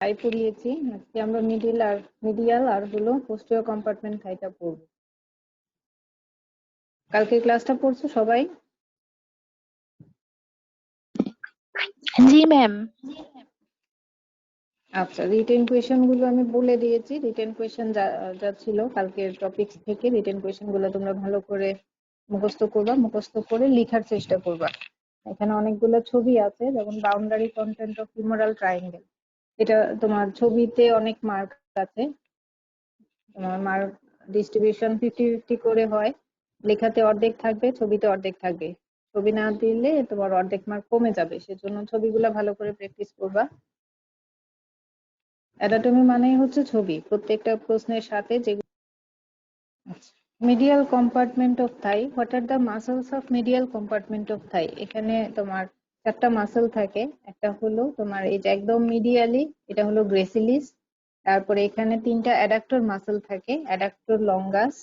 থাই পড়িয়েছি। আজকে আমরা মিডিয়াল আর হলো পোস্টিরিয়র কম্পার্টমেন্ট থাইটা পড়ব। কালকে ক্লাসটা পড়ছো সবাই? জি ম্যাম। আচ্ছা, রিটেন কোয়েশ্চেন গুলো আমি বলে দিয়েছি। রিটেন কোয়েশ্চেন যা ছিল কালকের টপিকস থেকে রিটেন কোয়েশ্চেন গুলো তোমরা ভালো করে মুখস্থ করবা, মুখস্থ করে লেখার চেষ্টা করবা। এখানে অনেকগুলো ছবি আছে, যেমন boundary content of femoral triangle. এটা তোমার ছবিতে অনেক মার্ক আছে, তোমার মার্ক ডিস্ট্রিবিউশন 50-50 করে হয়। লেখাতে অর্ধেক থাকবে, ছবিতে অর্ধেক থাকবে। ছবি না দিলে তোমার অর্ধেক মার্ক কমে যাবে, সেজন্য ছবিগুলো ভালো করে প্র্যাকটিস করবা। অ্যানাটমি মানেই হচ্ছে ছবি, প্রত্যেকটা প্রশ্নের সাথে যে medial compartment of thigh. What are the muscles of medial compartment of thigh? এখানে তোমার চারটা মাসল থাকে। একটা হলো তোমার এই যে একদম মিডিয়ালি, এটা হলো গ্রেসিলিস। তারপরে এখানে তিনটা অ্যাডাক্টর মাসল থাকে, অ্যাডাক্টর লঙ্গাস,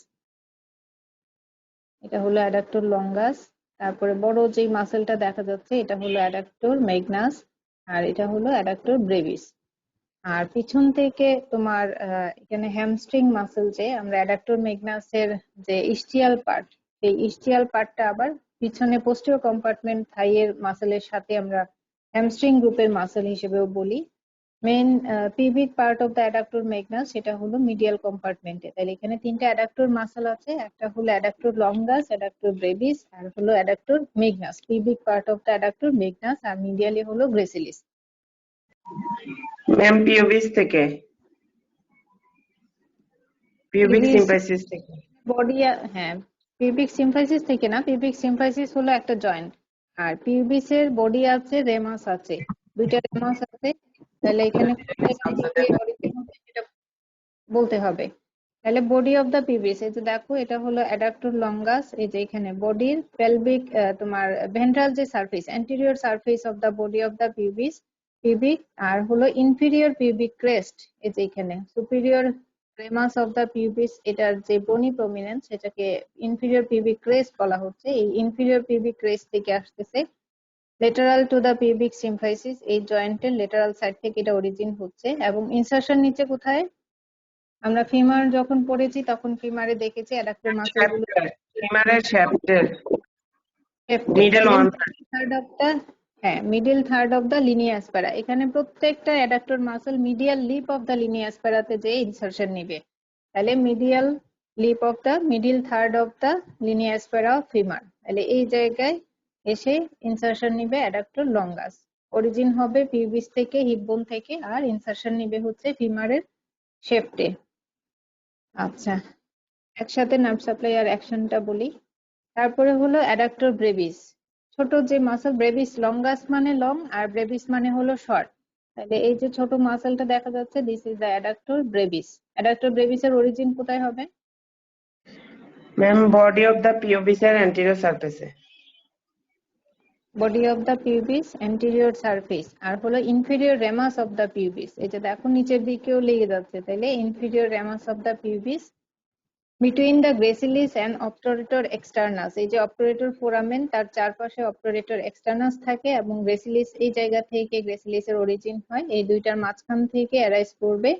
এটা হলো অ্যাডাক্টর লঙ্গাস। তারপরে বড় যেই মাসেলটা দেখা যাচ্ছে এটা হলো অ্যাডাক্টর ম্যাগনাস, আর এটা হলো অ্যাডাক্টর ব্রেভিস। আর পিছন থেকে তোমার এখানে হ্যামস্ট্রিং মাসেল, যে আমরা অ্যাডাক্টর ম্যাগনাসের যে ইস্টিয়াল পার্ট, সেই ইস্টিয়াল পার্টটা আবার পিছনে পোস্টিরিয়র কম্পার্টমেন্ট থাইয়ের মাসেলের সাথে আমরা হ্যামস্ট্রিং গ্রুপের মাসেল হিসেবেও বলি। Main pubic part of the adductor magnus সেটা হলো মিডিয়াল কম্পার্টমেন্টে। তাহলে এখানে তিনটা অ্যাডাক্টর মাসল আছে, একটা হলো অ্যাডাক্টর লঙ্গাস, অ্যাডাক্টর ব্রেভিস, আর হলো adductor magnus. Pubic part of the adductor magnus, আর মিডিয়ালি হলো গ্রেসিলিস। ম্যাম পিউবিস থেকে, পিউবিক সিম্পাইসিস থেকে। বডি, হ্যাঁ, পিউবিক সিম্ফাইসিস থেকে না, পিউবিক সিম্ফাইসিস হলো একটা জয়েন্ট, আর পিউবিসের বডি আছে, রেমাস আছে, দুইটা রেমাস আছে। তাহলে এখানে কোন জায়গা থেকে অরিজিন হচ্ছে সেটা বলতে হবে। তাহলে বডি অফ দ্য পিউবিস, এই যে দেখো এটা হলো অ্যাডাক্টর লঙ্গাস। এই যে এখানে বডির পেলভিক তোমার ভেন্ট্রাল যে surface, anterior surface of the body of the pubis, pubic. আর হলো ইনফিরিয়র পিউবিক ক্রেস্ট, এই যে এখানে superior ramus of the pubis, এটার যে বনি প্রমিনেন্স সেটাকে ইনফিরিয়র পিউবিক ক্রেস্ট বলা হচ্ছে। এই ইনফিরিয়র পিউবিক ক্রেস্ট থেকে আসতেছে lateral to the pubic symphysis, এই জয়েন্টের লেটারাল সাইড থেকে এটা অরিজিন হচ্ছে। এবং ইনসারশন নিচে কোথায়? আমরা ফিমার যখন পড়েছি তখন ফিমারে দেখেছি অ্যাডাক্টর মাসল গুলো ফিমারের শ্যাফটের middle one third of the, হ্যাঁ, middle third of the linea aspera. এখানে প্রত্যেকটা adductor muscle medial lip of the linea অ্যাসপারাতে যে ইনসারশন নিবে। তাহলে medial lip of the middle third of the linea aspera of femur, তাহলে এই জায়গায় এসে ইনসারশন নিবে অ্যাডাক্টর লঙ্গাস। অরিজিন হবে পিউবিস থেকে, হিপ বোন থেকে, আর ইনসারশন নিবে হচ্ছে ফিমারের শেফটে। আচ্ছা, একসাথে নার্ভ সাপ্লাই আর অ্যাকশনটা বলি। তারপরে হলো অ্যাডাক্টর ব্রেভিস, ছোট যে মাসল। ব্রেভিস লঙ্গাস মানে লং, আর ব্রেভিস মানে হলো শর্ট। তাহলে এই যে ছোট মাসলটা দেখা যাচ্ছে, this is the adductor brevis. Adductor ব্রেভিসের অরিজিন কোথায় হবে? ম্যাম বডি অফ দ্য পিউবিসের অ্যান্টেরিয়র সারফেসে। Body of the pubis anterior surface, আর হলো inferior ramus of the pubis. এই যে দেখো নিচের দিকেও লেগে যাচ্ছে, তাহলে inferior ramus of the pubis between the gracilis and obturator externus. এই যে অবটুরেটর ফোরামেন, তার চারপাশে অবটুরেটর এক্সটার্নাস থাকে, এবং গ্রেসিলিস এই জায়গা থেকে গ্রেসিলিসের অরিজিন হয়। এই দুইটার মাঝখান থেকে অ্যারাইজ করবে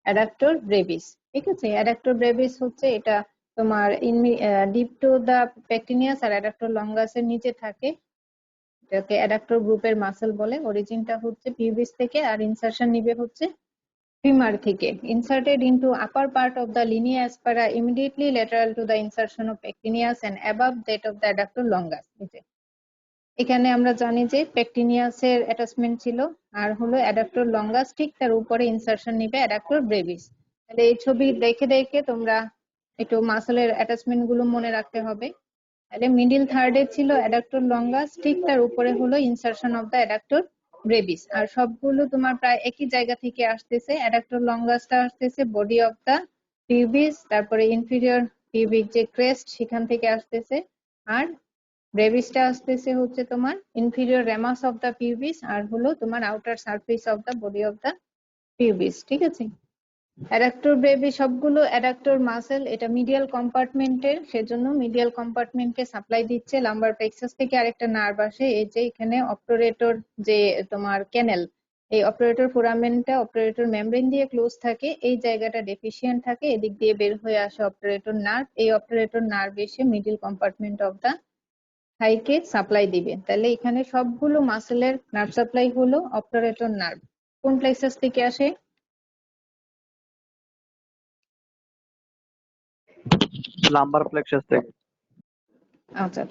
অ্যাডাক্টর ব্রেভিস। ঠিক আছে, অ্যাডাক্টর ব্রেভিস হচ্ছে এটা তোমার ডিপ টু দা পেক্টিনিয়াস আর অ্যাডাক্টর লঙ্গাসের নিচে থাকে, এটাকে অ্যাডাক্টর গ্রুপের মাসল বলে। অরিজিনটা হচ্ছে পিউবিস থেকে, আর ইনসারশন নিবে হচ্ছে femur থেকে। Inserted into upper part of the linea aspera immediately lateral to the insertion of pectineus and above that of the adductor longus। এখানে আমরা জানি যে পেক্টিনিয়াসের অ্যাটাচমেন্ট ছিল, আর হলো অ্যাডাক্টর লঙ্গাস, ঠিক তার উপরে ইনসারশন নিবে অ্যাডাক্টর ব্রেভিস। তাহলে এই ছবি দেখে দেখে তোমরা একটু মাসলের অ্যাটাচমেন্ট গুলো মনে রাখতে হবে। তাহলে মিডিল থার্ডে ছিল অ্যাডাক্টর লঙ্গাস, ঠিক তার উপরে হলো insertion of the adductor brevis. আর সবগুলো তোমার প্রায় একই জায়গা থেকে আসতেছে। অ্যাডাক্টর লঙ্গাসটা আসতেছে বডি অফ দ্য পিউবিস, তারপরে ইনফিরিয়র পিউবিক যে ক্রেস্ট সেখান থেকে আসতেছে, আর ব্রেভিসটা আসতেছে হচ্ছে তোমার inferior ramus of the pubis, আর হলো তোমার outer surface of the body of the pubis. ঠিক আছে, অ্যাডাক্টর ব্রেভিস সবগুলো অ্যাডাক্টর মাসেল, এটা মিডিয়াল কম্পার্টমেন্টের, সেজন্য মিডিয়াল কম্পার্টমেন্টকে সাপ্লাই দিচ্ছে লাম্বার প্লেক্সাস থেকে আরেকটা নার্ভ আসে। এই যে এখানে অবটুরেটর যে তোমার ক্যানেল, এই অপারেটর ফোরামেনটা অপারেটর মেমব্রেন দিয়ে ক্লোজ থাকে, এই জায়গাটা ডেফিসিয়েন্ট থাকে, এদিক দিয়ে বের হয়ে আসে অপারেটর নার্ভ, এই অপারেটর নার্ভ এসে মিডল কম্পার্টমেন্ট অফ দা থাইকে সাপ্লাই দিবে। তাহলে এখানে সবগুলো মাসেলের নার্ভ সাপ্লাই হলো অপারেটর নার্ভ। কোন প্লেক্সাস থেকে আসে? লাম্বার প্লেক্সাস থেকে। আচ্ছা,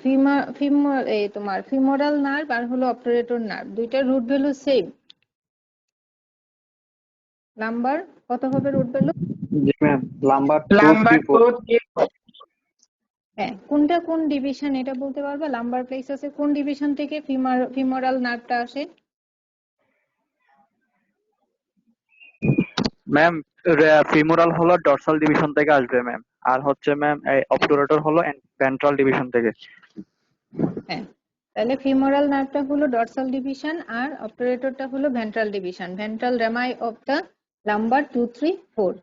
তোমার ফিমোরাল নার্ভ আর হলো অপারেটর নার্ভ, দুইটার রুট ভ্যালু সেম। লাম্বার কত হবে রুট ভ্যালু? জি ম্যাম, লাম্বার 2 Lumbar 3 4। 2, 3, 4. হ্যাঁ, কোনটা কোন ডিভিশন এটা বলতে পারবে? লাম্বার প্লেক্সাসের কোন ডিভিশন থেকে ফিমোরাল নার্ভটা আসে? ম্যাম ফিমোরাল হলো ডর্সাল ডিভিশন থেকে আসবে ম্যাম, আর হচ্ছে ম্যাম এই অবটুরেটর হলো ভেন্ট্রাল ডিভিশন থেকে। হ্যাঁ, তাহলে ফিমোরাল নার্ভটা হলো ডর্সাল ডিভিশন আর অপারেটরটা হলো ventral division, ventral rami of the lumbar 2 3 4।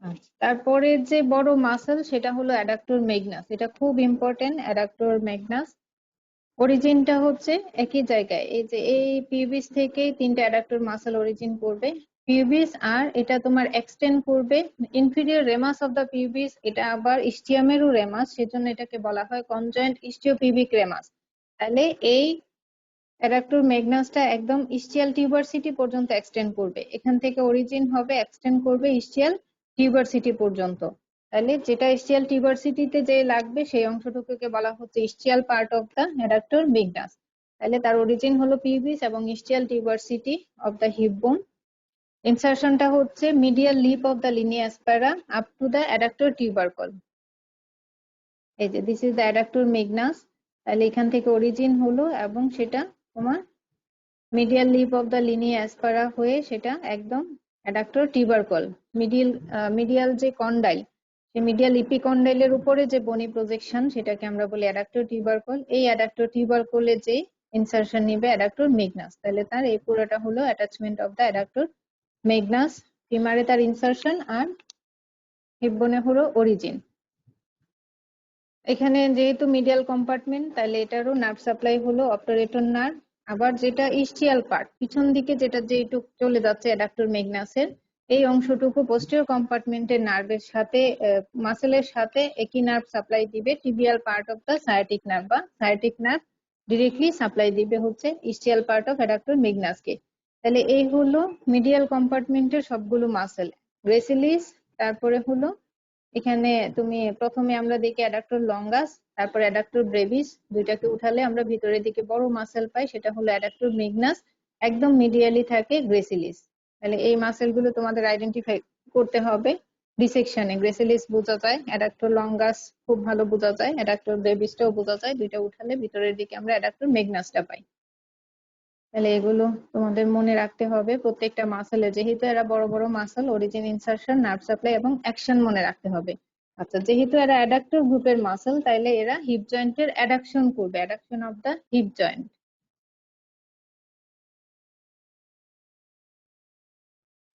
আচ্ছা, তারপরে যে বড় মাসল সেটা হলো অ্যাডাক্টর ম্যাগনাস, এটা খুব ইম্পর্টেন্ট। অ্যাডাক্টর ম্যাগনাস অরিজিনটা হচ্ছে একই জায়গায়, এই যে এই পিউবিস থেকে তিনটা অ্যাডাক্টর মাসল অরিজিন করবে। পিউবিস আর এটা তোমার এক্সটেন্ড করবে inferior ramus of the pubis, এটা আবার ইস্টিয়ামেরও রেমাস, সেজন্য এটাকে বলা হয় কনজয়েন্ট ইস্টিওপিউবিক রেমাস। তাহলে এই অ্যাডাক্টর ম্যাগনাসটা একদম ইস্টিয়াল টিউবারসিটি পর্যন্ত এক্সটেন্ড করবে, এখান থেকে অরিজিন হবে এক্সটেন্ড করবে ইস্টিয়াল টিউবারসিটি পর্যন্ত। তাহলে যেটা ইস্টিয়াল টিউবারসিটিতে যে লাগবে সেই অংশটুকুকে বলা হচ্ছে ischial part of the adductor magnus. তাহলে তার অরিজিন হলো পিউবিস এবং ischial tuberosity of the hip bone. ইনসারশনটা হচ্ছে medial lip of the linea aspera up to the adductor tubercle. এই যে this is the adductor magnus, তাহলে এখান থেকে অরিজিন হলো এবং সেটা তোমার medial lip of the linea aspera হয়ে সেটা একদম অ্যাডাক্টর টিউবারকল। মিডিয়াল যে কন্ডাইল, সেই মিডিয়াল ইপিকন্ডাইলের উপরে যে বনি প্রজেকশন সেটাকে আমরা বলি অ্যাডাক্টর টিউবারকল। এই অ্যাডাক্টর টিউবারকলে যে ইনসারশন নিবে অ্যাডাক্টর ম্যাগনাস, তাহলে তার এই পুরোটা হলো attachment of the adductor magnus. ফিমারে তার ইনসারশন আর হিপ বোনে হলো অরিজিন। এখানে যেহেতু মিডিয়াল কম্পার্টমেন্ট, তাহলে এটারও নার্ভ সাপ্লাই হলো অপারেটর নার্ভ। আবার যেটা ইস্টিয়াল পার্ট পিছন দিকে যেটা যেটুক চলে যাচ্ছে অ্যাডাক্টর ম্যাগনাসের, এই অংশটুকু পোস্টেরিয়র কম্পার্টমেন্টের নার্ভের সাথে মাসেলের সাথে একই নার্ভ সাপ্লাই দিবে tibial part of the sciatic nerve, বা সায়াটিক নার্ভ ডিরেক্টলি সাপ্লাই দিবে হচ্ছে ইস্টিয়াল পার্ট অফ অ্যাডাক্টর ম্যাগনাসকে। তাহলে এই হলো মিডিয়াল কম্পার্টমেন্টের সবগুলো মাসেল। গ্রেসিলিস, তারপরে হলো এখানে তুমি প্রথমে আমরা দেখি অ্যাডাক্টর লঙ্গাস, তারপর অ্যাডাক্টর ব্রেভিস, দুইটাকে উঠালে আমরা ভিতরের দিকে বড় মাসেল পাই, সেটা হলো অ্যাডাক্টর ম্যাগনাস। একদম মিডিয়ালি থাকে গ্রেসিলিস। তাহলে এই মাসেল গুলো তোমাদের আইডেন্টিফাই করতে হবে ডিসেকশনে। গ্রেসিলিস বোঝা যায়, অ্যাডাক্টর লঙ্গাস খুব ভালো বোঝা যায়, অ্যাডাক্টর ব্রেভিসটাও বোঝা যায়, দুইটা উঠালে ভিতরের দিকে আমরা অ্যাডাক্টর ম্যাগনাসটা পাই। তাহলে এগুলো তোমাদের মনে রাখতে হবে প্রত্যেকটা মাসেলে, যেহেতু এরা বড় বড় muscle, origin, insertion, nerve supply এবং অ্যাকশন মনে রাখতে হবে। আচ্ছা, যেহেতু এরা অ্যাডাক্টর গ্রুপের মাসেল, তাইলে এরা হিপ জয়েন্টের অ্যাডাকশন করবে, adduction of the hip joint.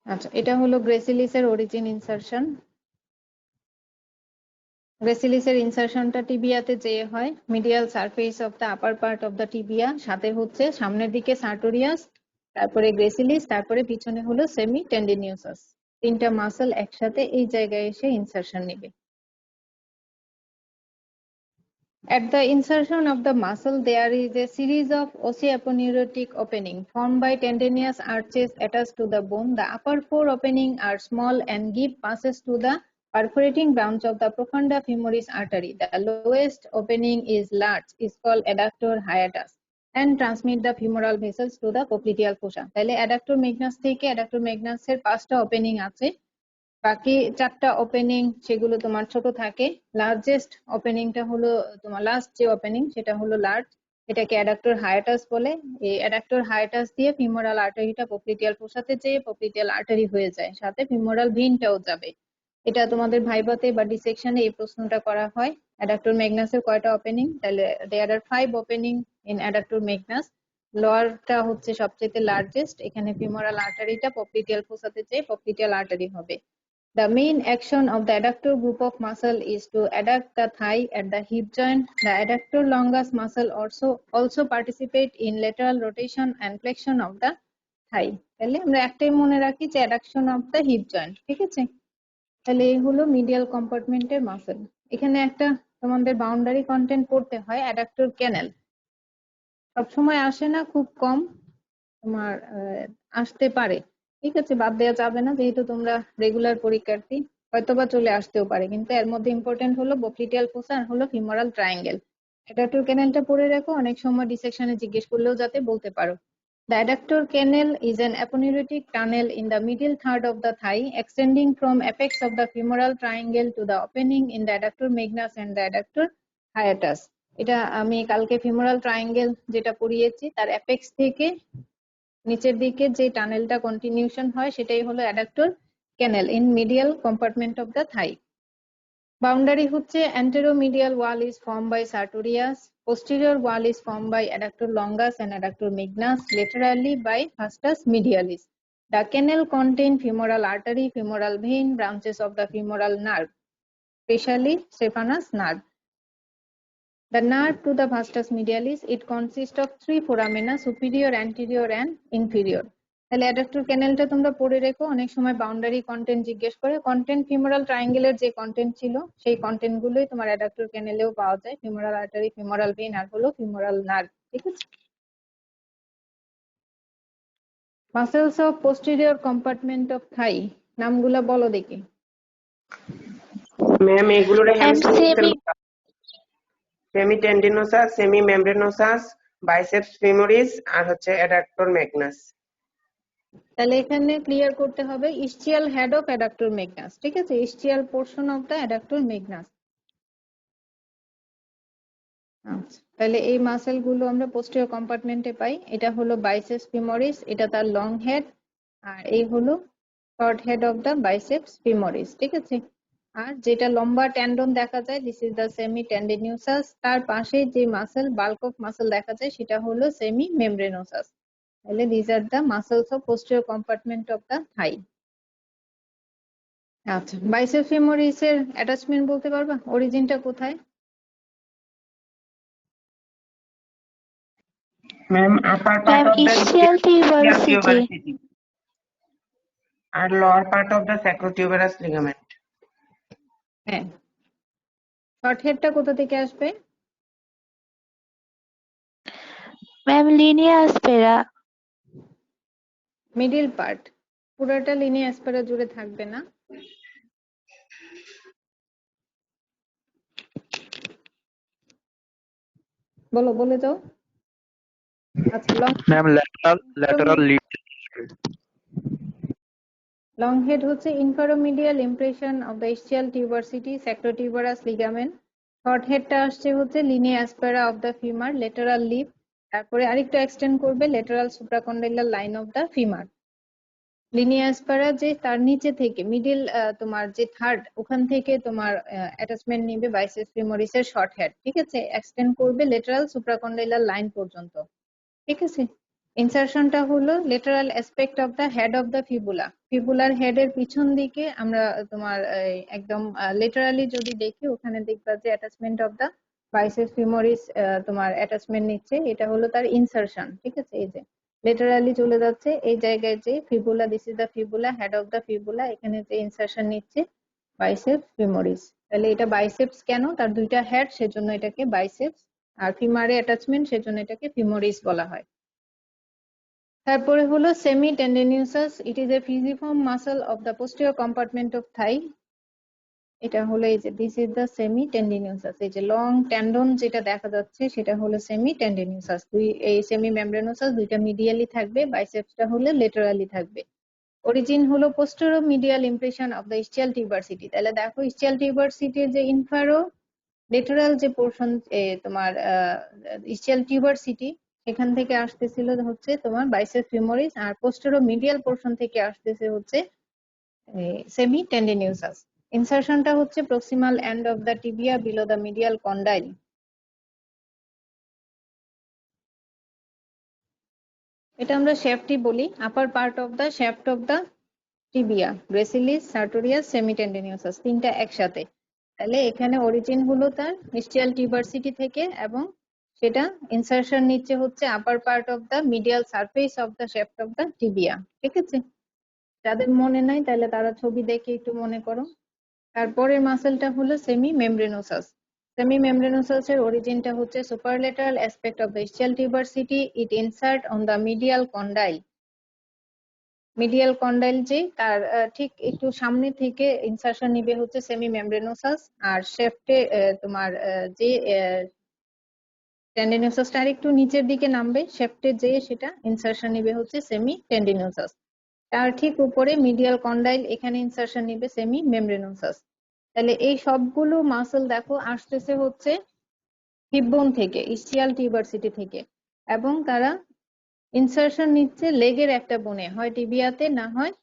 আচ্ছা, এটা হলো গ্রেসিলিসের অরিজিন, ইনসারশন। গ্রেসিলিসের ইনসারশনটা টিবিয়াতে যে হয়, medial surface of the upper part of the tibia, সাথে হচ্ছে সামনের দিকে সার্টোরিয়াস, তারপরে গ্রেসিলিস, তারপরে পিছনে হলো সেমি টেন্ডিনিউসাস। তিনটা মাসেল একসাথে এই জায়গায় এসে ইনসারশন নেবে। At the insertion of the muscle, there is a series of osteoponeurotic openings formed by tendinous arches attached to the bone. The upper four openings are small and give passes to the perforating branch of the profunda femoris artery. The lowest opening is large, is called adductor hiatus, and transmit the femoral vessels to the popliteal fossa. তাহলে adductor magnus থেকে adductor magnus এর 5টা opening আছে, বাকি 4টা opening সেগুলো তোমার ছোট থাকে। লার্জেস্ট ওপেনিংটা হলো তোমার লাস্ট যে ওপেনিং সেটা হলো লার্জ, এটাকে অ্যাডাক্টর হায়াটাস বলে। এই অ্যাডাক্টর হায়াটাস দিয়ে ফিমোরাল আর্টারিটা পপ্লিটিয়াল ফোসাতে যেয়ে পপ্লিটিয়াল আর্টারি হয়ে যায়, সাথে ফিমোরাল ভেইনটাও যাবে। এটা তোমাদের ভাইভাতে বা ডিসেকশনে এই প্রশ্নটা করা হয়। অ্যাডাক্টর ম্যাগনাসের কয়টা ওপেনিং? তাহলে দেয়ার আর 5 ওপেনিং ইন অ্যাডাক্টর ম্যাগনাস। লোয়ারটা হচ্ছে সবচেয়ে লার্জেস্ট, এখানে ফিমোরাল আর্টারিটা পপ্লিটিয়াল ফোসাতে যেয়ে পপ্লিটিয়াল আর্টারি হবে। The main action of the adductor group of muscle is to adduct the thigh at the hip joint. The adductor longus muscle also participate in lateral rotation and flexion of the থাই। তাহলে আমরা একটাই মনে রাখি যে addiction of the hip joint, ঠিক আছে। তাহলে এই হলো মিডিয়াল কম্পার্টমেন্টের মাসেল। এখানে একটা তোমাদের বাউন্ডারি কন্টেন্ট পড়তে হয়, অ্যাডাক্টর ক্যানেল। সবসময় আসে না, খুব কম তোমার আসতে পারে, ঠিক আছে, বাদ দেওয়া যাবে না, যেহেতু তোমরা রেগুলার পরীক্ষার্থী, হয়তোবা চলে আসতেও পারে। কিন্তু এর মধ্যে ইম্পর্টেন্ট হলো বক্লিটিয়াল ফোসা আর হলো ফিমোরাল ট্রায়াঙ্গেল। অ্যাডাক্টর ক্যানেলটা পড়ে রাখো, অনেক সময় ডিসেকশনে জিজ্ঞেস করলেও যাতে বলতে পারো। The adductor canal is an aponeurotic tunnel in the middle third of the thigh, extending from apex of the femoral triangle to the opening in the adductor magnus and the adductor hiatus. এটা আমি কালকে femoral triangle যেটা পড়িয়েছি তার apex থেকে নিচের দিকে যে টানেলটা continuation হয় সেটাই হলো adductor canal in medial compartment of the thigh. Boundary হচ্ছে anteromedial wall is formed by sartorius, posterior wall is formed by adductor longus and adductor magnus, laterally by vastus medialis. The canal contain femoral artery, femoral vein, branches of the femoral nerve, especially staphnous nerve. The nerve to the vastus medialis, it consists of three foramina, superior, anterior and inferior. তাহলে adductor ক্যানেলটা তোমরা পড়ে রেখো, অনেক সময় boundary content জিজ্ঞেস করে। Content femoral ট্রায়াঙ্গেলের যে content ছিল সেই কন্টেন্ট গুলোই তোমার অ্যাডাক্টর ক্যানেলেও পাওয়া যায়, ফিমোরাল আর্টারি, ফিমোরাল ভেইন আর হলো ফিমোরাল নার্ভ, ঠিক আছে। Muscles of posterior compartment of thigh, নামগুলা বলো দেখি। ম্যাম এগুলোর Ma'am, semitendinosus, semimembranosus, biceps femoris আর হচ্ছে অ্যাডাক্টর ম্যাগনাস। তাহলে এখানে ক্লিয়ার করতে হবে ischial head of adductor magnus, ঠিক আছে, ischial portion of the adductor magnus. আচ্ছা, তাহলে এই মাসেল গুলো আমরা পোস্টেরিয়র কম্পার্টমেন্টে পাই। এটা হলো বাইসেপস ফিমোরিস, এটা তার লং হেড, আর এই হলো short head of the biceps femoris, ঠিক আছে। আর যেটা লম্বা ট্যান্ডন দেখা যায়, দিস ইজ দ্য সেমি টেন্ডিনিউসাস। তার পাশে যে মাসেল, বাল্ক অফ মাসেল দেখা যায়, সেটা হলো সেমি মেমব্রেনোসাস। তাহলে this are the muscles of posterior compartment of the thigh. আচ্ছা, বাইসেপস ফিমোরিস এর অ্যাটাচমেন্ট বলতে পারবা, অরিজিনটা কোথায়? Ma'am upper part of the ischial tuberosity. tuberosity আর lower part of the sacrotuberous ligament. হ্যাঁ, শর্ট হেডটা কোথা থেকে আসবে? Ma'am, linea aspera. Middle part, পুরোটা লিনিয়া অ্যাসপারা জুড়ে থাকবে না। বলো, বলে যাও। আচ্ছা, ma'am lateral lip. Long head হচ্ছে inferomedial impression of the ischial tuberosity, sacrotuberous ligament. Short হেডটা আসছে হচ্ছে linea aspera of the femur, lateral lip, তারপরে আরেকটু এক্সটেন্ড করবে lateral supracondylar line of the femur. Linea aspera যে তার নিচে থেকে মিডিল তোমার যে থার্ড, ওখান থেকে তোমার অ্যাটাচমেন্ট নিবে বাইসেপস ফিমোরিসের শর্ট হেড, ঠিক আছে, এক্সটেন্ড করবে লেটারাল সুপ্রাকন্ডাইলার লাইন পর্যন্ত, ঠিক আছে। ইনসারশনটা হলো lateral aspect of the head of the fibula, ফিবুলার হেডের পিছন দিকে আমরা তোমার একদম লেটারালি যদি দেখি, ওখানে দেখবা যে attachment of the biceps femoris তোমার অ্যাটাচমেন্ট নিচ্ছে, এটা হলো তার ইনসারশন, ঠিক আছে। এই যে লেটারালি চলে যাচ্ছে এই জায়গায় যে fibula, this is the fibula, head of the fibula, এখানে যে ইনসারশন নিচ্ছে বাইসেপস ফিমোরিস। তাহলে এটা বাইসেপস কেন, তার দুইটা হেড, সেজন্য এটাকে বাইসেপস, আর ফিমারে অ্যাটাচমেন্ট সেজন্য এটাকে ফিমোরিস বলা হয়। তারপরে হলো semi tendinosus, it is a fusiform muscle of the posterior compartment of thigh. এটা হলো এই যে this is the semi tendinosus, এই যে লং ট্যান্ডন যেটা দেখা যাচ্ছে সেটা হলো সেমি টেন্ডিনিউসাস। এই সেমি মেমব্রেনোসাস দুইটা মিডিয়ালি থাকবে, বাইসেপসটা হলে লেটারালি থাকবে। অরিজিন হলো পোস্টেরো medial impression of the ischial tuberosity. তাহলে দেখো ইসচিয়াল টিউবারসিটির যে ইনফারো লেটারাল যে পোর্শন তোমার ইসচিয়াল টিউবারসিটি, এখান থেকে আসতেছিল হচ্ছে তোমার বাইসেপস ফিমোরিস, আর পোস্টেরো মিডিয়াল পোর্শন থেকে আসতেছে হচ্ছে সেমি টেন্ডিনিউসাস। ইনসারশনটা হচ্ছে proximal end of the tibia below the medial condyle. এটা আমরা শ্যাফটই বলি, upper part of the shaft of the tibia, gracilis, sartorius, semi tendinosus, তিনটা একসাথে। তাহলে এখানে অরিজিন হলো তার ইসচিয়াল টিউবারসিটি থেকে, এবং সেটা ইনসার্শন নিচ্ছে হচ্ছে আপার part of the medial surface of the shift of the tibia. ঠিক আছে, যাদের মনে নাই তাহলে তারা ছবি দেখে একটু মনে করো। তারপরের মাসেলটা হলো সেমি মেমব্রেনোসাস। সেমি মেমব্রেনোসাস এর অরিজিনটা হচ্ছে superolateral aspect of the ischial tuberosity, it insert on the medial condyle. Medial condyle যে তার ঠিক একটু সামনে থেকে ইনসার্শন নিবে হচ্ছে সেমি মেমব্রেনোসাস, আর শেফটে তোমার যে টেন্ডিনোসাসটা আর একটু নিচের দিকে নামবে, শেফটে যে সেটা ইনসার্শন নিবে হচ্ছে সেমি টেন্ডিনোসাস। তার ঠিক উপরে মিডিয়াল কন্ডাইল, এখানে ইনসার্শন নিবে সেমি মেমব্রেনোসাস। তাহলে এই সবগুলো মাসল দেখো আসতেছে হচ্ছে হিপ বোন থেকে, ইসচিয়াল টিউবারসিটি থেকে, এবং তারা ইনসার্শন নিচ্ছে লেগের একটা বোনে, হয় টিবিয়াতে না হয়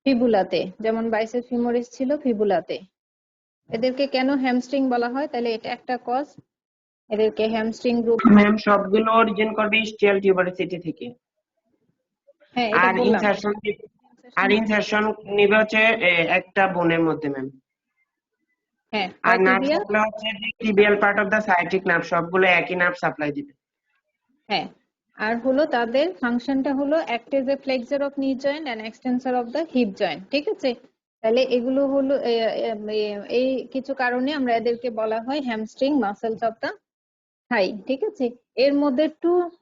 ফিবুলাতে, যেমন বাইসেপস ফিমোরিস ছিল ফিবুলাতে। এদেরকে কেন হ্যামস্ট্রিং বলা হয়, তাহলে এটা একটা কজ, এদেরকে হ্যামস্ট্রিং গ্রুপ। ম্যাম সবগুলো অরিজিন করবে ইস্টিয়াল টিউবারসিটি থেকে, হ্যাঁ এটা আর বললাম। ইনসার্শন নিবে হচ্ছে একটা বোনের মধ্যে ম্যাম। হ্যাঁ, আর হয় নার্ভ টিবিয়া। সাপ্লাই হচ্ছে tibial part of the sciatic nerve, সবগুলো একই নার্ভ সাপ্লাই দিবে। হ্যাঁ, আর হলো তাদের ফাংশনটা হলো act as a flexor of knee joint and extensor of the hip joint. ঠিক আছে, তাহলে এগুলো হলো এই কিছু কারণে আমরা এদেরকে বলা হয় হ্যামস্ট্রিং মাসেলস অফ দ্য থাই। ঠিক আছে, এর মধ্যে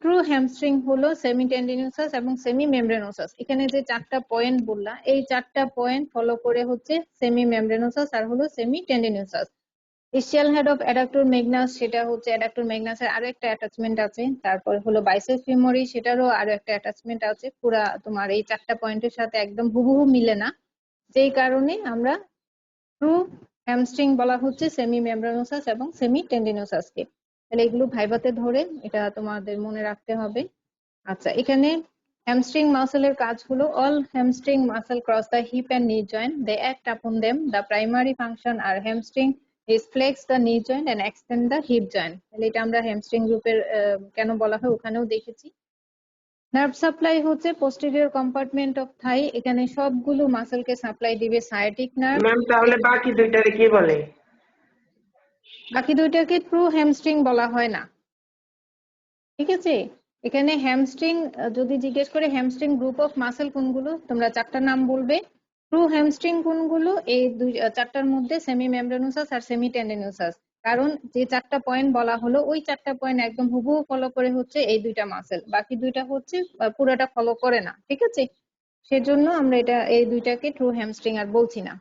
ট্রু হ্যামস্ট্রিং হলো সেমি টেন্ডিনোসাস এবং সেমি মেমব্রেনোসাস। এখানে যে 4টা পয়েন্ট বললাম, এই 4টা পয়েন্ট ফলো করে হচ্ছে সেমি মেমব্রেনোসাস আর হলো semi tendinosus. Ischial head of adductor magnus, সেটা হচ্ছে অ্যাডাক্টর ম্যাগনাসের আরো একটা অ্যাটাচমেন্ট আছে। তারপর হলো বাইসেপস ফিমোরিস, সেটারও আরো একটা অ্যাটাচমেন্ট আছে। পুরা তোমার এই 4টা পয়েন্টের সাথে একদম হুবহু মিলে না, যেই কারণে আমরা ট্রু হ্যামস্ট্রিং বলা হচ্ছে সেমি মেমব্রেনোসাস এবং সেমি টেন্ডিনোসাসকে। তাহলে এগুলো ভাইভাতে ধরে এটা তোমাদের মনে রাখতে হবে। আচ্ছা, এখানে হ্যামস্ট্রিং মাসেলের কাজ হলো all hamstring muscle cross the hip and knee joint, they act upon them, the primary function আর hamstring is flex the knee joint and extend the hip joint. তাহলে এটা আমরা হ্যামস্ট্রিং গ্রুপের কেন বলা হয় ওখানেও দেখেছি। নার্ভ সাপ্লাই হচ্ছে পোস্টেরিয়র কম্পার্টমেন্ট অফ থাই, এখানে সবগুলো মাসেলকে সাপ্লাই দিবে সায়াটিক নার্ভ। ম্যাম তাহলে বাকি দুইটারে কি বলে? বাকি দুইটাকে ট্রু হ্যামস্ট্রিং বলা হয় না। ঠিক আছে, এখানে হ্যামস্ট্রিং যদি জিজ্ঞেস করে হ্যামস্ট্রিং গ্রুপ অফ মাসেল কোনগুলো, তোমরা 4টা নাম বলবে। ট্রু হ্যামস্ট্রিং কোনগুলো, এই 4টার মধ্যে সেমি মেমব্রেনোসাস আর সেমি টেন্ডিনোসাস। কারণ যে 4টা পয়েন্ট বলা হলো ওই 4টা পয়েন্ট একদম হুবহু ফলো করে হচ্ছে এই দুইটা মাসেল, বাকি দুইটা হচ্ছে পুরোটা ফলো করে না। ঠিক আছে, সেজন্য আমরা এটা এই দুইটাকে ট্রু হ্যামস্ট্রিং আর বলছি না।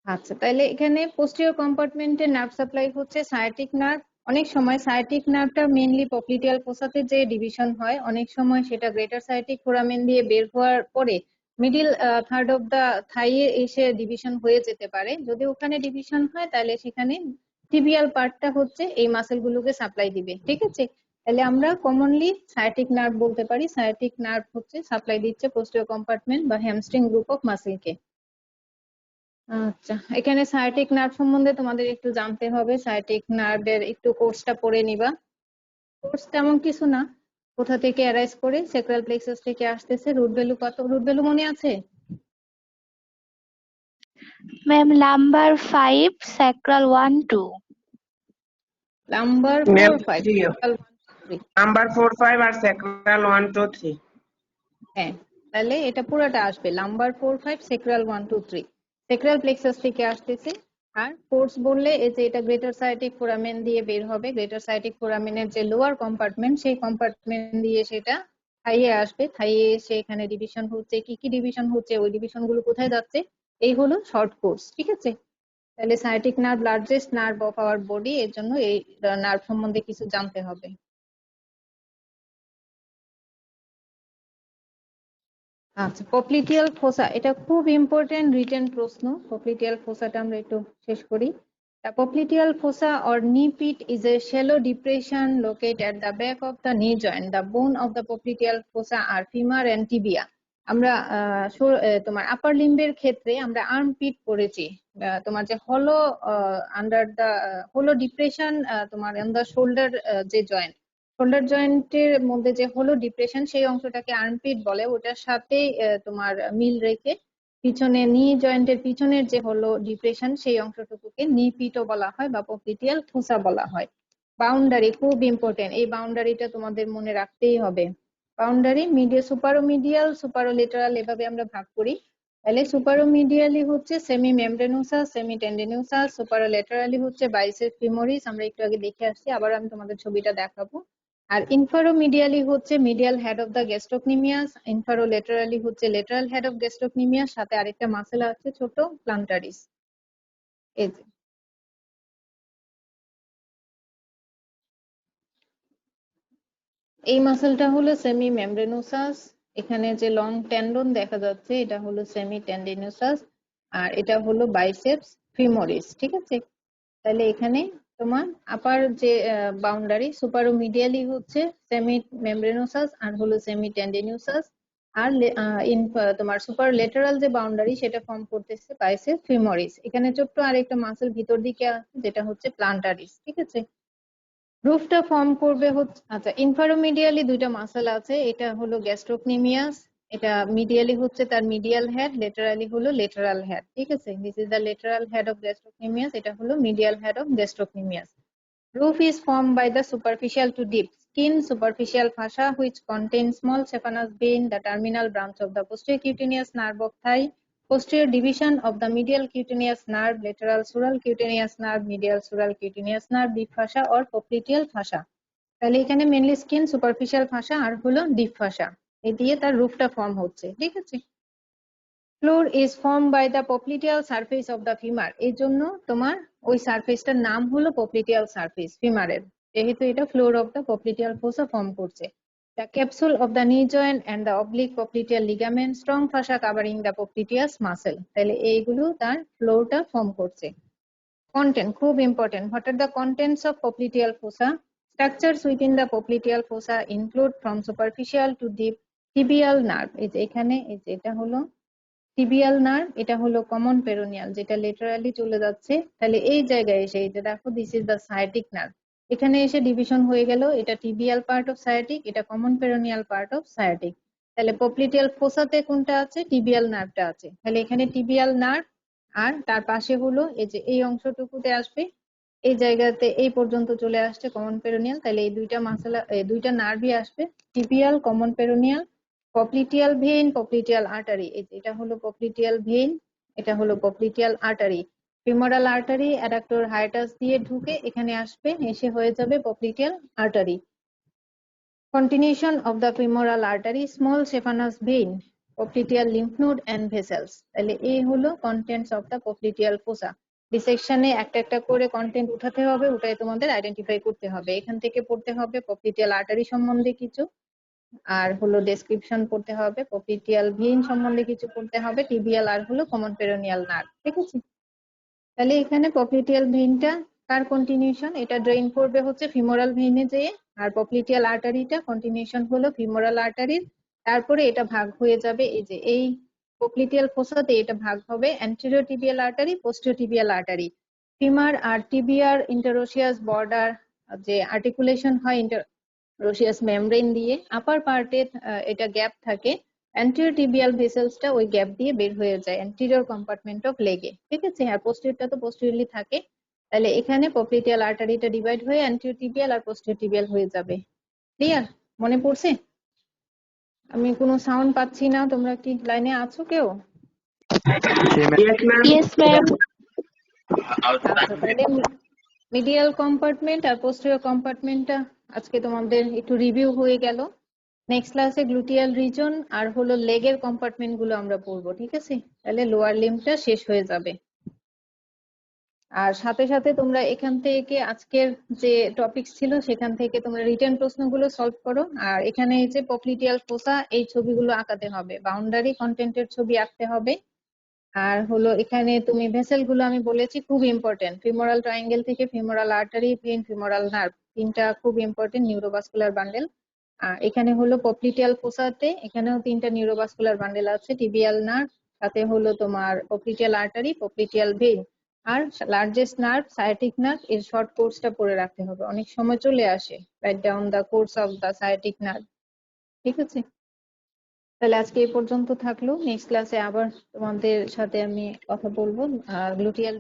আচ্ছা, তাহলে এখানে পোস্টেরিয়র কম্পার্টমেন্টে নার্ভ সাপ্লাই হচ্ছে সায়াটিক নার্ভ। অনেক সময় সায়াটিক নার্ভটা মেইনলি পপ্লিটিয়াল ফোসাতে যে ডিভিশন হয়, অনেক সময় সেটা গ্রেটার সায়াটিক ফোরামেন দিয়ে বের হওয়ার পরে মিডিল থার্ড অফ দা থাইয়ে এসে ডিভিশন হয়ে যেতে পারে। যদি ওখানে ডিভিশন হয় তাহলে সেখানে টিবিয়াল পার্টটা হচ্ছে এই মাসেলগুলোকে সাপ্লাই দিবে। ঠিক আছে, তাহলে আমরা কমনলি সায়াটিক নার্ভ বলতে পারি। সায়াটিক নার্ভ হচ্ছে সাপ্লাই দিচ্ছে পোস্টেরিয়র কম্পার্টমেন্ট বা হ্যামস্ট্রিং গ্রুপ অফ মাসেলকে। আচ্ছা, এখানে সায়াটিক নার্ভ সম্বন্ধে তোমাদের একটু জানতে হবে। সায়াটিক নার্ভের একটু কোর্সটা পড়ে নিবা। কোর্স তেমন কিছু না, কোথা থেকে অ্যারাইজ করে, সেক্রাল প্লেক্সাস থেকে আসতেছে। রুট ভ্যালু কত, রুট ভ্যালু মনে আছে? Ma'am, lumbar 5, sacral 1, 2. Number ma'am 4, 5, 3। Number 4, 5 আর স্যাক্রাল 1, 2, 3। হ্যাঁ, তাহলে এটা পুরোটা আসবে লাম্বার 4, 5, সেক্রাল 1, 2, 3। সেক্রাল প্লেক্সাস থেকে আসতেছে। আর কোর্স বললে এই যে এটা গ্রেটার সায়াটিক ফোরামেন দিয়ে বের হবে। গ্রেটার সায়াটিক ফোরামেনের যে লোয়ার কম্পার্টমেন্ট, সেই কম্পার্টমেন্ট দিয়ে সেটা থাইয়ে আসবে। থাইয়ে এসে এখানে ডিভিশন হচ্ছে, কি কি ডিভিশন হচ্ছে, ওই ডিভিশন গুলো কোথায় যাচ্ছে, এই হলো শর্ট কোর্স। ঠিক আছে, তাহলে sciatic nerve largest nerve of our body, এর জন্য এই নার্ভ সম্বন্ধে কিছু জানতে হবে। আচ্ছা, পপ্লিটিয়াল ফোসা, এটা খুব ইম্পর্টেন্ট রিটেন প্রশ্ন। পপ্লিটিয়াল ফোসাটা আমরা একটু শেষ করি। The popliteal fossa or knee pit is a shallow depression located at the back of the knee joint. The bone of the popliteal fossa are femur and tibia. আমরা তোমার আপার লিম্বের ক্ষেত্রে আমরা আর্ম পিট পড়েছি। তোমার যে হলো আন্ডার দা হলো ডিপ্রেশন, তোমার অন দা শোল্ডার যে জয়েন্ট, শোল্ডার জয়েন্টের মধ্যে যে হলো ডিপ্রেশন, সেই অংশটাকে আর্মপিট বলে। ওটার সাথে তোমার মিল রেখে পিছনে নি জয়েন্টের পিছনের যে হলো ডিপ্রেশন, সেই অংশটুকুকে নি পিটও বলা হয় বা পপ্লিটিয়াল ফোসা বলা হয়। বাউন্ডারি খুব ইম্পর্টেন্ট, এই বাউন্ডারিটা তোমাদের মনে রাখতেই হবে। বাউন্ডারি সুপারোমিডিয়াল, সুপারোলেটারাল এভাবে আমরা ভাগ করি। তাহলে সুপারোমিডিয়ালি হচ্ছে সেমি মেমব্রেনোসাস, সেমি টেন্ডিনোসাস, সুপারোলেটারালি হচ্ছে বাইসেপস ফিমোরিস, আমরা একটু আগে দেখে আসছি, আবার আমি তোমাদের ছবিটা দেখাবো। আর ইনফারোমিডিয়ালি হচ্ছে মিডিয়াল হেড অফ দ্য গ্যাস্ট্রোকনিমিয়াস, ইনফারোলেটারালি হচ্ছে লেটারাল হেড অফ গ্যাস্ট্রোকনিমিয়াস, সাথে আরেকটা মাসেল আছে ছোট, প্লান্টারিস। এই যে এই মাসেলটা হলো সেমি মেমব্রেনোসাস, এখানে যে লং টেন্ডন দেখা যাচ্ছে এটা হলো সেমি টেন্ডিনোসাস, আর এটা হলো বাইসেপস ফিমোরিস। ঠিক আছে, তাহলে এখানে তোমার আপার যে বাউন্ডারি সুপারোমিডিয়ালি হচ্ছে সেমি মেমব্রেনোসাস আর হলো সেমি টেন্ডিনোসাস, আর তোমার সুপার লেটারাল যে বাউন্ডারি সেটা ফর্ম করতেছে বাইসেপস ফিমোরিস। এখানে ছোট্ট আরেকটা মাসেল ভিতর দিকে আছে যেটা হচ্ছে প্লান্টারিস। ঠিক আছে, রুফটা ফর্ম করবে হচ্ছে, আচ্ছা ইনফারোমিডিয়ালি দুইটা মাসেল আছে, এটা হলো গ্যাস্ট্রোকনিমিয়াস, এটা মিডিয়ালি হচ্ছে তার মিডিয়াল হেড, লেটারালি হলো লেটারাল হেড। ঠিক আছে, this is the lateral head of gastrocnemius, এটা হলো medial head of gastrocnemius. Roof is formed by the superficial to deep skin superficial fascia which contains small saphenous vein, the terminal branch of the posterior cutaneous nerve of thigh, posterior division of the medial cutaneous nerve, lateral sural cutaneous nerve, medial sural cutaneous nerve, deep fascia or popliteal fascia। তাহলে এখানে mainly skin, superficial ফাসা আর হলো deep ফাসা, এই দিয়ে তার রুফটা form হচ্ছে। ঠিক আছে, floor is form by the popliteal surface of the femur, এই জন্য তোমার ওই সারফেসটার নাম হলো পপ্লিটিয়াল সারফেস ফিমারের, যেহেতু এটা floor of the popliteal fossa form করছে। The capsule of the knee joint and the oblique popliteal ligament, strong fascia covering the popliteus muscle, তাহলে এইগুলো তার ফ্লোরটা ফর্ম করছে। কন্টেন্ট খুব important, what are the contents of popliteal fossa? Structures within the popliteal fossa include from superficial to deep tibial nerve, এই যে এখানে এই যে এটা হলো টিবিয়াল নার্ভ, এটা হলো কমন পেরোনিয়াল যেটা লেটারালি চলে যাচ্ছে। তাহলে এই জায়গায় এসে এই যে দেখো this is the sciatic nerve, এখানে এসে ডিভিশন হয়ে গেল, এটা টিবিয়াল পার্ট অফ সায়াটিক, এটা common peroneal part of sciatic. তাহলে পপ্লিটিয়াল ফোসাতে কোনটা আছে? টিবিয়াল নার্ভটা আছে, তাহলে এখানে টিবিয়াল নার্ভ, আর তার পাশে হলো এই যে এই অংশটুকুতে আসবে, এই জায়গাতে এই পর্যন্ত চলে আসছে কমন পেরোনিয়াল, তাহলে এই দুইটা মাসেল দুইটা নার্ভই আসবে, tibial, common peroneal, popliteal vein, popliteal artery, এটা হলো পপ্লিটিয়াল ভেইন, এটা হলো popliteal artery. Femoral artery adductor hiatus দিয়ে ঢুকে এখানে আসবে, এসে হয়ে যাবে popliteal artery. Continuation of the femoral artery, small saphenous vein, popliteal lymph node and vessels. তাহলে এই হলো contents of the popliteal fossa. ডিসেকশনে একটা একটা করে কন্টেন্ট উঠাতে হবে, ওটাই তোমাদের আইডেন্টিফাই করতে হবে। এখান থেকে পড়তে হবে পপ্লিটিয়াল আর্টারি সম্বন্ধে কিছু, আর হলো ডেসক্রিপশন পড়তে হবে, পপ্লিটিয়াল ভেইন সম্বন্ধে কিছু পড়তে হবে, টিবিয়াল আর হলো কমন পেরোনিয়াল নার্ভ। ঠিক আছে, তাহলে এখানে পপ্লিটিয়াল ভেইনটা কার কন্টিনিউশন? এটা ড্রেইন করবে হচ্ছে ফিমোরাল ভেইনে যেয়ে, আর পপ্লিটিয়াল আর্টারিটা কন্টিনিউশন হলো ফিমোরাল আর্টারির, তারপরে এটা ভাগ হয়ে যাবে এই যে এই পপ্লিটিয়াল ফোসাতে, এটা ভাগ হবে anterior tibial artery, posterior tibial artery. Femur আর টিবিয়ার ইন্টারোসিয়াস বর্ডার যে আর্টিকুলেশন হয় ইন্টারোসিয়াস মেমব্রেন দিয়ে, আপার পার্টে এটা গ্যাপ থাকে, অ্যান্টেরিয়র টিবিয়াল ভেসেলসটা ওই গ্যাপ দিয়ে বের হয়ে যায় অ্যান্টেরিয়র কম্পার্টমেন্ট অফ লেগে। ঠিক আছে, আর পোস্টেরিয়রটা তো পোস্টেরিয়রলি থাকে, তাহলে এখানে পপ্লিটিয়াল আর্টারিটা ডিভাইড হয়ে অ্যান্টেরিয়র টিবিয়াল আর পোস্টেরিয়র টিবিয়াল হয়ে যাবে। ক্লিয়ার? মনে পড়ছে? আমি কোনো সাউন্ড পাচ্ছি না, তোমরা কি লাইনে আছো কেউ? Yes, ma'am. Yes, ma'am. আচ্ছা, তাহলে মিডিয়াল কম্পার্টমেন্ট আর পোস্টেরিয়র কম্পার্টমেন্টটা আজকে তোমাদের একটু রিভিউ হয়ে গেল। নেক্সট ক্লাসে গ্লুটিয়াল রিজন আর হলো লেগের কম্পার্টমেন্ট গুলো আমরা পড়বো। ঠিক আছে, তাহলে লোয়ার লিম্বটা শেষ হয়ে যাবে। আর সাথে সাথে তোমরা এখান থেকে আজকের যে টপিক ছিল সেখান থেকে তোমরা রিটেন প্রশ্নগুলো সলভ করো। আর এখানে এই যে পপ্লিটিয়াল ফোসা, এই ছবিগুলো আঁকাতে হবে, বাউন্ডারি কন্টেন্টের ছবি আঁকতে হবে। আর হলো এখানে তুমি ভেসেল গুলো আমি বলেছি খুব ইম্পর্টেন্ট, ফিমোরাল ট্রায়াঙ্গেল থেকে femoral artery, vein, femoral nerve, তিনটা খুব ইম্পর্টেন্ট নিউরোভাস্কুলার বান্ডেল। আর এখানে হলো পপ্লিটিয়াল ফোসাতে, এখানেও তিনটা নিউরোভাস্কুলার বান্ডেল আছে, টিবিয়াল নার্ভ, সাথে হলো তোমার পপ্লিটিয়াল আর্টারি, পপ্লিটিয়াল ভেইন, আর লার্জেস্ট নার্ভ সায়াটিক নার্ভ। এর শর্ট কোর্সটা পড়ে রাখতে হবে, অনেক সময় চলে আসে, write down the course of the sciatic nerve. ঠিক আছে, তাহলে আজকে এই পর্যন্ত থাকলো, নেক্সট ক্লাসে আবার তোমাদের সাথে আমি কথা বলবো গ্লুটিয়াল